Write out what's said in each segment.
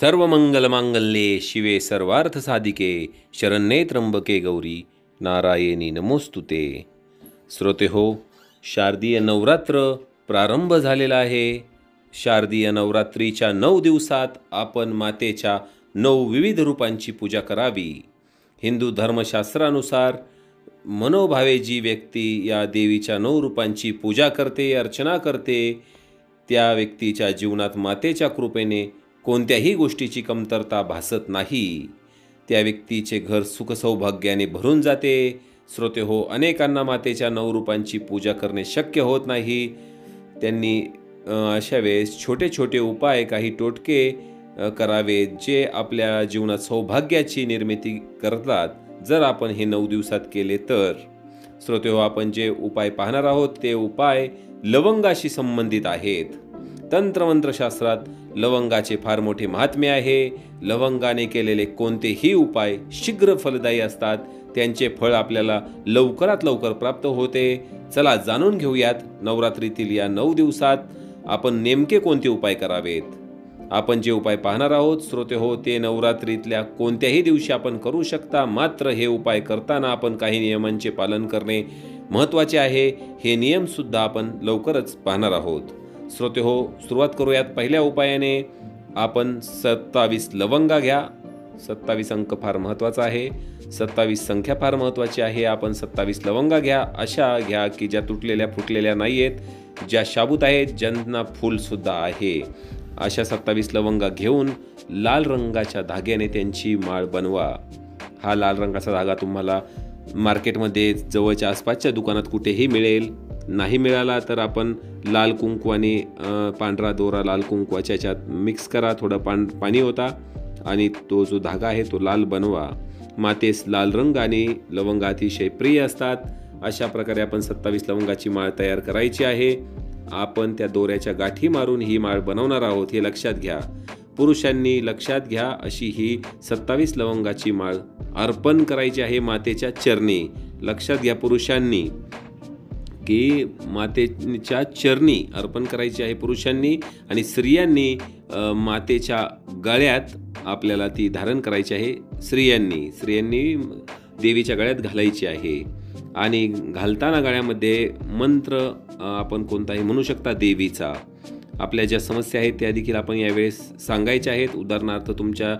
सर्वमंगलमांगल्ये शिवे सर्वार्थसाधिके शरण्ये त्र्यंबके गौरी नारायणी नमोस्तुते। श्रोते हो, शारदीय नवरात्र प्रारंभ झालेला आहे। शारदीय नवरात्रीच्या 9 दिवसात आपण मातेच्या 9 विविध रूपांची पूजा करावी। हिंदू धर्मशास्त्रानुसार मनोभावे जी व्यक्ती या देवीच्या 9 रूपांची पूजा करते, अर्चना करते, त्या व्यक्तीच्या जीवनात मातेच्या कृपेने कोणत्याही गोष्टीची कमतरता भासत नाही। त्या व्यक्तीचे घर सुखसौभाग्याने भरून जाते। श्रोते हो, अनेकांना मातेच्या 9 रूपांची पूजा करणे शक्य होत नाही। त्यांनी अशा वेळेस छोटे छोटे उपाय, काही टोटके करावे जे आपल्या जीवनात सौभाग्याची निर्मिती करतात, जर आपण हे 9 दिवसात केले तर। श्रोते हो, आपण जे उपाय पाहणार आहोत ते उपाय लवंगाशी संबंधित आहेत। तंत्रमंत्रशास्त्रात लवंगाचे फार मोठे महात्म्य आहे। लवंगाने केलेले कोणतेही उपाय शीघ्र फलदायी असतात, त्यांचे फळ आपल्याला लवकरात लवकर प्राप्त होते। चला जाणून घेऊयात नवरात्रीतील या 9 दिवसात आपण नेमके कोणते उपाय करावेत। आपण जे उपाय पाहणार आहोत श्रोते हो, ते नवरात्रीतल्या कोणत्याही दिवशी आपण करू शकता। मात्र हे उपाय करताना आपण काही नियमांचे पालन करणे महत्त्वाचे आहे। हे नियम सुद्धा आपण लवकरच पाहणार आहोत। श्रोते हो, सुरुवात करूयात पहिल्या उपायाने। आपण 27 लवंगा घ्या। 27 अंक फार महत्त्वाचा आहे, 27 संख्या फार महत्त्वाची आहे। आपण 27 लवंगा घ्या, अशा घ्या की ज्या तुटलेल्या फुटलेल्या नाही आहेत, ज्या शाबूत आहेत, ज्यांना फूलसुद्धा आहे। अशा 27 लवंगा घेऊन लाल रंगाच्या धाग्याने त्यांची माळ बनवा। हा लाल रंगाचा धागा तुम्हाला मार्केटमध्ये जवळच्या आसपासच्या दुकानात कुठेही मिळेल। नाही मिळाला तर आपण लाल कुंकू आणि पांढरा दोरा लाल कुंकवाच्या याच्यात मिक्स करा, थोडं पाणी होता आणि तो जो धागा आहे तो लाल बनवा। मातेस लाल रंग आणि लवंग अतिशय प्रिय असतात। अशा प्रकारे आपण 27 लवंगाची माळ तयार करायची आहे। आपण त्या दोऱ्याच्या गाठी मारून ही माळ बनवणार आहोत, हे लक्षात घ्या। पुरुषांनी लक्षात घ्या, अशी ही 27 लवंगाची माळ अर्पण करायची आहे मातेच्या चरणी। लक्षात घ्या पुरुषांनी की मातेच्या चरणी अर्पण करायची आहे पुरुषांनी, आणि स्त्रियांनी मातेच्या गळ्यात आपल्याला ती धारण करायची आहे। स्त्रियांनी देवीच्या गळ्यात घालायची आहे। आणि घालताना गळ्यामध्ये मंत्र आपण कोणताही म्हणू शकता देवीचा। आपल्या ज्या समस्या आहेत त्या देखील आपण यावेळेस सांगायच्या आहेत। उदाहरणार्थ, तुमच्या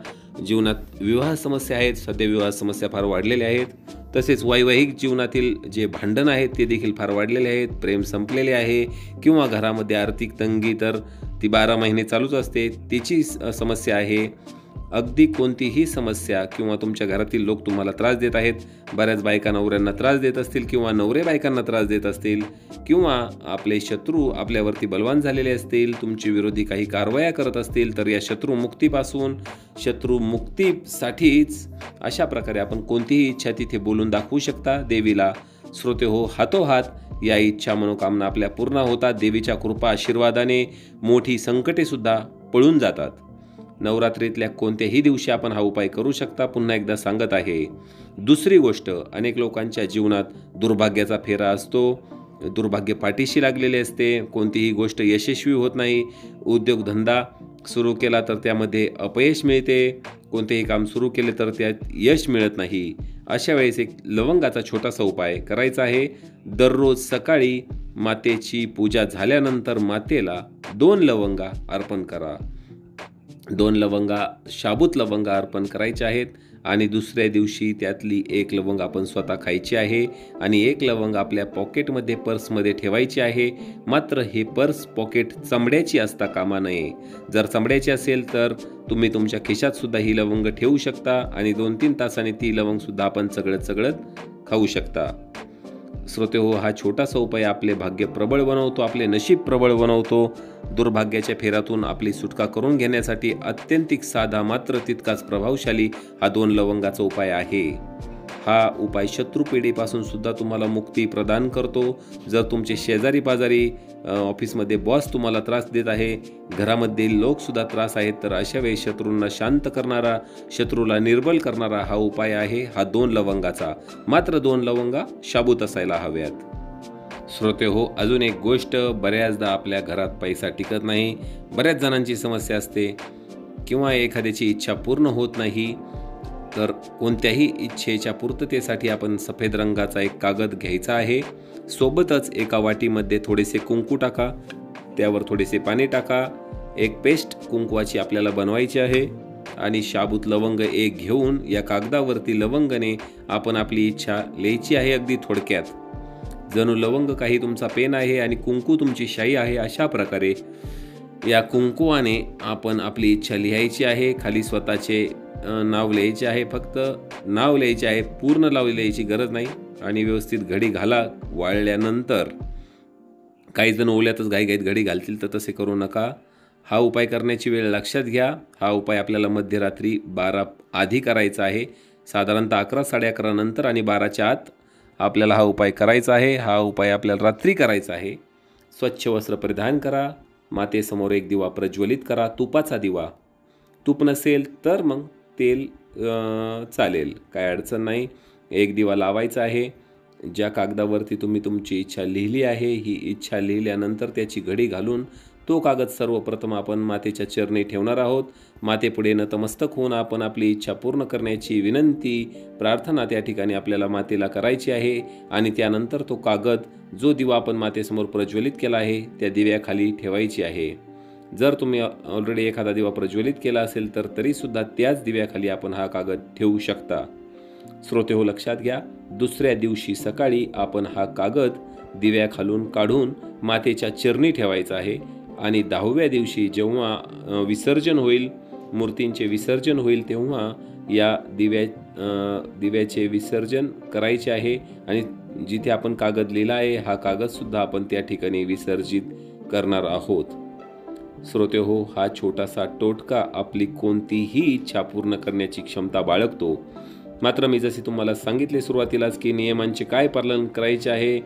जीवनात विवाह समस्या आहेत, सध्या विवाह समस्या फार वाढलेल्या आहेत। तसेच वैवाहिक जीवनातील जे भांडण आहेत ते देखील फार वाढलेले आहेत, प्रेम संपलेले आहे, किंवा घरामध्ये आर्थिक तंगी तर ती 12 महिने चालूच असते, तिची समस्या आहे। अगदी कोणतीही समस्या, किंवा तुमच्या घरातील लोक तुम्हाला त्रास देत आहेत, बऱ्याच बायका नवऱ्यांना त्रास देत असतील, किंवा नवरे बायकांना त्रास देत असतील, किंवा आपले शत्रू आपल्यावरती बलवान झालेले असतील, तुमचे विरोधी काही कारवाया करत असतील, तर या शत्रुमुक्तीसाठीच अशा प्रकारे आपण कोणतीही इच्छा तिथे बोलून दाखवू शकता देवीला। श्रोते हो, हातोहात या इच्छा मनोकामना आपल्या पूर्ण होतात। देवीच्या कृपा आशीर्वादाने मोठी संकटे सुद्धा पळून जातात। नवरात्रीतल्या कोणत्याही दिवशी आपण हा उपाय करू शकता, पुन्हा एकदा सांगत आहे। दुसरी गोष्ट, अनेक लोकांच्या जीवनात दुर्भाग्याचा फेरा असतो, दुर्भाग्य पाठीशी लागलेले असते, कोणतीही गोष्ट यशस्वी होत नाही। उद्योगधंदा सुरू केला तर त्यामध्ये अपयश मिळते, कोणतेही काम सुरू केले तर त्यात यश मिळत नाही। अशा वेळेस एक लवंगाचा छोटासा उपाय करायचा आहे। दररोज सकाळी मातेची पूजा झाल्यानंतर मातेला 2 लवंगा अर्पण करा। 2 लवंगा शाबूत लवंगा अर्पण करायचे आहेत, आणि दुसऱ्या दिवशी त्यातली 1 लवंग आपण स्वतः खायची आहे, आणि 1 लवंग आपल्या पॉकेटमध्ये, पर्समध्ये ठेवायची आहे। मात्र हे पर्स पॉकेट चमड्याची असता कामा नये। जर चमड्याची असेल तर तुम्ही तुमच्या खिशात सुद्धा ही लवंग ठेवू शकता, आणि 2-3 तासांनी ती लवंग सुद्धा आपण चगळत खाऊ शकता। श्रोते हो, हा छोटासा उपाय आपले भाग्य प्रबळ बनवतो, आपले नशीब प्रबळ बनवतो। दुर्भाग्याच्या फेऱ्यातून आपली सुटका करून घेण्यासाठी अत्यंतिक साधा मात्र तितकाच प्रभावशाली हा 2 लवंगाचा उपाय आहे। हा उपाय शत्रुपिढीपासून सुद्धा तुम्हाला मुक्ती प्रदान करतो। जर तुमचे शेजारी पाजारी, ऑफिसमध्ये बॉस तुम्हाला त्रास देत आहे, घरामध्ये लोकसुद्धा त्रास आहेत, तर अशा वेळी शत्रूंना शांत करणारा, शत्रूला निर्बल करणारा हा उपाय आहे, हा 2 लवंगाचा। मात्र 2 लवंगा शाबूत असायला हव्यात। श्रोते हो, अजून एक गोष्ट, बऱ्याचदा आपल्या घरात पैसा टिकत नाही। बऱ्याच जणांची समस्या असते किंवा एखाद्याची इच्छा पूर्ण होत नाही, तर कोणत्याही इच्छेच्या पूर्ततेसाठी आपण सफेद रंगाचा एक कागद घ्यायचा आहे. सोबतच एका वाटीमध्ये थोडेसे कुंकू टाका, त्यावर थोडेसे पाणी टाका. एक पेस्ट कुंकवाची आपल्याला बनवायची आहे आणि शाबूत लवंग एक घेऊन या कागदावरती लवंगने आपण आपली इच्छा लिहायची आहे. अगदी थोडक्यात, जणू लवंग काही तुमचा पेन आहे आणि कुंकू तुमची शाई आहे. अशा प्रकारे या कुंकुवाने आपण आपली इच्छा लिहायची आहे. खाली स्वतःचे नाव लिहायचे आहे, फक्त नाव लिहायचे आहे, पूर्ण नाव लिहायची गरज नाही. आणि व्यवस्थित घडी घाला. वाळल्यानंतर काही जण ओल्यातच घाईघाईत घडी घालतील, तर तसे करू नका. हा उपाय करण्याची वेळ लक्षात घ्या. हा उपाय आपल्याला मध्यरात्री 12 आधी करायचा आहे. साधारणतः 11, 11:30 नंतर आणि 12च्या आत आपल्याला हा उपाय करायचा आहे. हा उपाय आपल्याला रात्री करायचा आहे. स्वच्छ वस्त्र परिधान करा. मातेसमोर एक दिवा प्रज्वलित करा, तुपाचा दिवा. तूप नसेल तर मग तेल चालेल, काय अडचण नाही. एक दिवा लावायचा आहे. ज्या कागदावरती तुम्ही तुमची इच्छा लिहिली आहे, ही इच्छा लिहिल्यानंतर त्याची घडी घालून तो कागद सर्वप्रथम आपण मातेच्या चरणी ठेवणार आहोत. मातेपुढे नतमस्तक होऊन आपण आपली इच्छा पूर्ण करण्याची विनंती, प्रार्थना त्या ठिकाणी आपल्याला मातेला करायची आहे. आणि त्यानंतर तो कागद, जो दिवा आपण मातेसमोर प्रज्वलित केला आहे, त्या दिव्याखाली ठेवायची आहे. जर तुम्ही ऑलरेडी एखादा दिवा प्रज्वलित केला असेल तर तरीसुद्धा त्याच दिव्याखाली आपण हा कागद ठेवू शकता. श्रोते हो, लक्षात घ्या, दुसऱ्या दिवशी सकाळी आपण हा कागद दिव्याखालून काढून मातेच्या चरणी ठेवायचा आहे. आणि 10व्या दिवशी जेव्हा विसर्जन होईल, मूर्तींचे विसर्जन होईल, तेव्हा या दिव्याचे विसर्जन करायचे आहे. आणि जिथे आपण कागद लिहिला आहे, हा कागदसुद्धा आपण त्या ठिकाणी विसर्जित करणार आहोत. श्रोते हो, हा छोटासा टोटका आपली कोणतीही इच्छा पूर्ण करण्याची क्षमता बाळगतो. मात्र मी जसे तुम्हाला सांगितले सुरुवातीलाच की नियमांचे काय पालन करायचे आहे,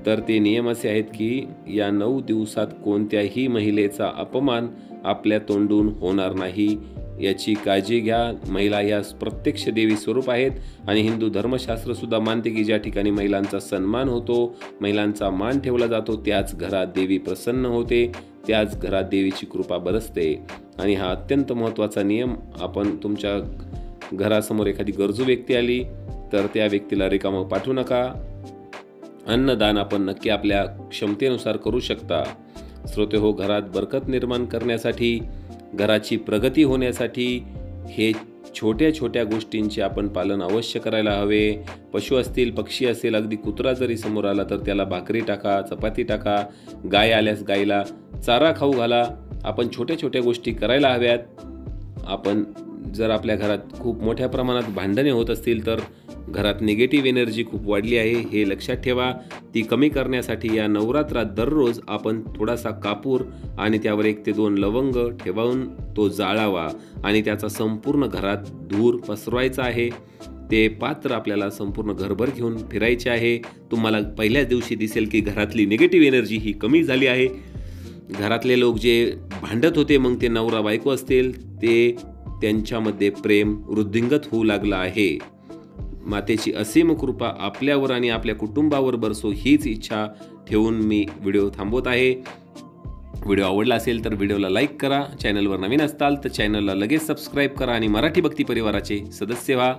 तर ते नियम असे आहेत की या 9 दिवसात कोणत्याही महिलेचा अपमान आपल्या तोंडून होणार नाही, याची काळजी घ्या. महिला या प्रत्यक्ष देवी स्वरूप आहेत आणि हिंदू धर्मशास्त्रसुद्धा मानते की ज्या ठिकाणी महिलांचा सन्मान होतो, महिलांचा मान ठेवला जातो, त्याच घरात देवी प्रसन्न होते, त्याच घरात देवीची कृपा बरसते. आणि हा अत्यंत महत्त्वाचा नियम. आपण तुमच्या घरासमोर एखादी गरजू व्यक्ती आली तर त्या व्यक्तीला रिकामं पाठवू नका. अन्नदान आपण नक्की आपल्या क्षमतेनुसार करू शकता. श्रोते हो, घरात बरकत निर्माण करण्यासाठी, घराची प्रगती होण्यासाठी हे छोट्या छोट्या गोष्टींचे आपण पालन अवश्य करायला हवे. पशु असतील, पक्षी असेल, अगदी कुत्रा जरी समोर आला तर त्याला भाकरी टाका, चपाती टाका. गाय आल्यास गायला चारा खाऊ घाला. आपण छोट्या छोट्या गोष्टी करायला हव्यात. आपण जर आपल्या घरात खूप मोठ्या प्रमाणात भांडणे होत असतील तर घरात निगेटिव्ह एनर्जी खूप वाढली आहे, हे लक्षात ठेवा. ती कमी करण्यासाठी या नवरात्रात दररोज आपण थोडासा कापूर आणि त्यावर 1 ते 2 लवंग ठेवून तो जाळावा आणि त्याचा संपूर्ण घरात धूर पसरवायचा आहे. ते पात्र आपल्याला संपूर्ण घरभर घेऊन फिरायचे आहे. तुम्हाला पहिल्याच दिवशी दिसेल की घरातली निगेटिव्ह एनर्जी ही कमी झाली आहे. घरातले लोक जे भांडत होते, मग ते नवरा बायको असतील, ते त्यांच्यामध्ये प्रेम वृद्धिंगत होऊ लागलं आहे. मातेची असीम कृपा आपल्यावर आणि आपल्या कुटुंबावर बरसो, हीच इच्छा ठेवून मी व्हिडिओ थांबवत आहे. व्हिडिओ आवडला असेल तर व्हिडिओला लाईक करा. चॅनलवर नवीन असताल तर चॅनलला लगेच सबस्क्राईब करा आणि मराठी भक्ती परिवाराचे सदस्य व्हा.